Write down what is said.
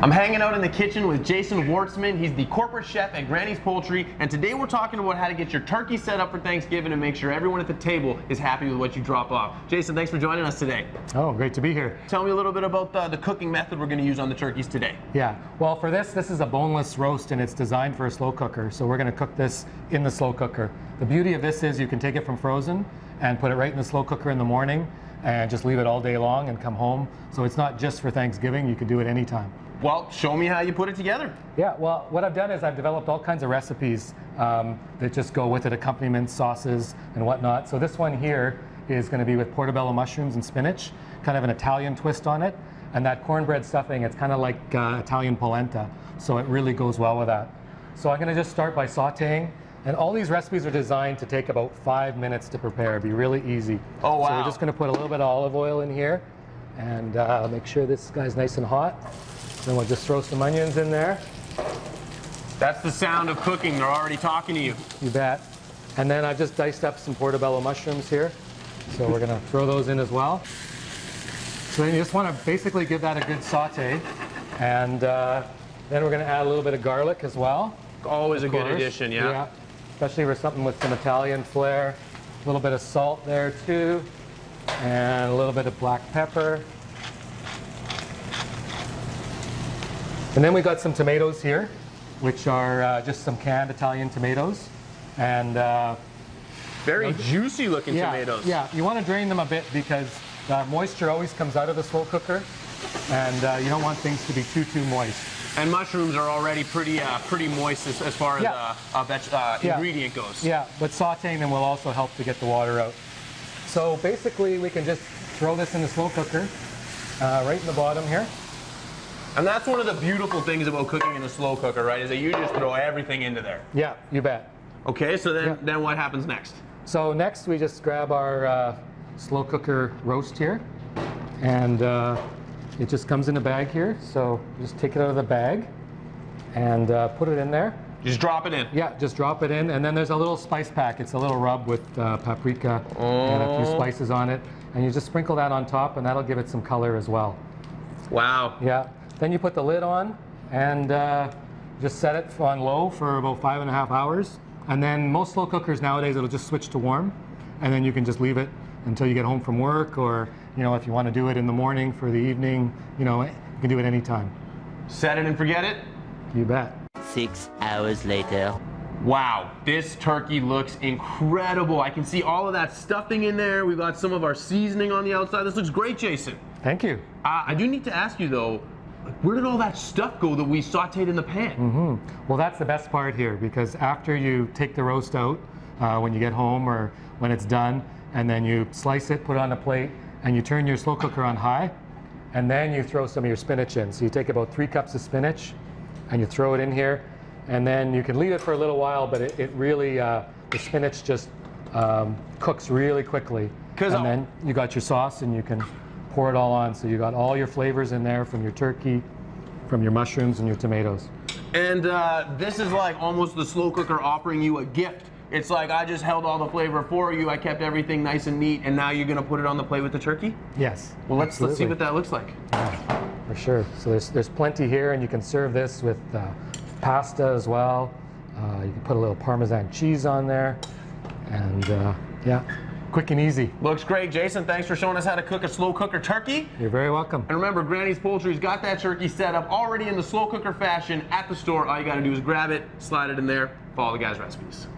I'm hanging out in the kitchen with Jason Wortzman. He's the corporate chef at Granny's Poultry, and today we're talking about how to get your turkey set up for Thanksgiving and make sure everyone at the table is happy with what you drop off. Jason, thanks for joining us today. Oh, great to be here. Tell me a little bit about the cooking method we're going to use on the turkeys today. Yeah, well, for this is a boneless roast, and it's designed for a slow cooker, so we're going to cook this in the slow cooker. The beauty of this is you can take it from frozen and put it right in the slow cooker in the morning and just leave it all day long and come home. So it's not just for Thanksgiving, you can do it anytime. Well, show me how you put it together. Yeah, well, what I've done is I've developed all kinds of recipes that just go with it, accompaniments, sauces, and whatnot. So this one here is going to be with portobello mushrooms and spinach, kind of an Italian twist on it. And that cornbread stuffing, it's kind of like Italian polenta, so it really goes well with that. So I'm going to just start by sauteing. And all these recipes are designed to take about 5 minutes to prepare. It'd be really easy. Oh, wow. So we're just going to put a little bit of olive oil in here and make sure this guy's nice and hot. Then we'll just throw some onions in there. That's the sound of cooking. They're already talking to you. You bet. And then I've just diced up some portobello mushrooms here. So we're going to throw those in as well. So then you just want to basically give that a good saute. And then we're going to add a little bit of garlic as well. Always a good addition, yeah. Yeah. Especially for something with some Italian flair. A little bit of salt there too. And a little bit of black pepper. And then we got some tomatoes here, which are just some canned Italian tomatoes. And very juicy looking tomatoes. Yeah, you want to drain them a bit because moisture always comes out of the slow cooker, and you don't want things to be too moist. And mushrooms are already pretty moist as far as ingredient goes. Yeah, but sauteing them will also help to get the water out. So basically we can just throw this in the slow cooker right in the bottom here. And that's one of the beautiful things about cooking in a slow cooker, right, is that you just throw everything into there. Yeah, you bet. Okay, so then what happens next? So next we just grab our slow cooker roast here, and it just comes in a bag here. So just take it out of the bag and put it in there. Just drop it in. Yeah, just drop it in, and then there's a little spice pack. It's a little rub with paprika and a few spices on it, and you just sprinkle that on top, and that'll give it some color as well. Wow. Yeah. Then you put the lid on and just set it on low for about 5.5 hours. And then most slow cookers nowadays, it'll just switch to warm, and then you can just leave it until you get home from work, or if you want to do it in the morning for the evening, you can do it anytime. Set it and forget it? You bet. 6 hours later. Wow, this turkey looks incredible. I can see all of that stuffing in there. We've got some of our seasoning on the outside. This looks great, Jason. Thank you. I do need to ask you though, where did all that stuff go that we sauteed in the pan? Well, that's the best part here, because after you take the roast out, when you get home or when it's done, and then you slice it, put it on a plate, and you turn your slow cooker on high, and then you throw some of your spinach in. So you take about 3 cups of spinach, and you throw it in here, and then you can leave it for a little while, but it really, the spinach just cooks really quickly. And then you got your sauce, and you can pour it all on. So you got all your flavors in there from your turkey, from your mushrooms, and your tomatoes. And this is like almost the slow cooker offering you a gift. It's like, I just held all the flavor for you, I kept everything nice and neat, and now you're gonna put it on the plate with the turkey? Yes. Well, let's see what that looks like. Yeah, for sure. So there's plenty here, and you can serve this with pasta as well. You can put a little Parmesan cheese on there, and yeah, quick and easy. Looks great, Jason. Thanks for showing us how to cook a slow cooker turkey. You're very welcome. And remember, Granny's Poultry's got that turkey set up already in the slow cooker fashion at the store. All you gotta do is grab it, slide it in there, follow the guys' recipes.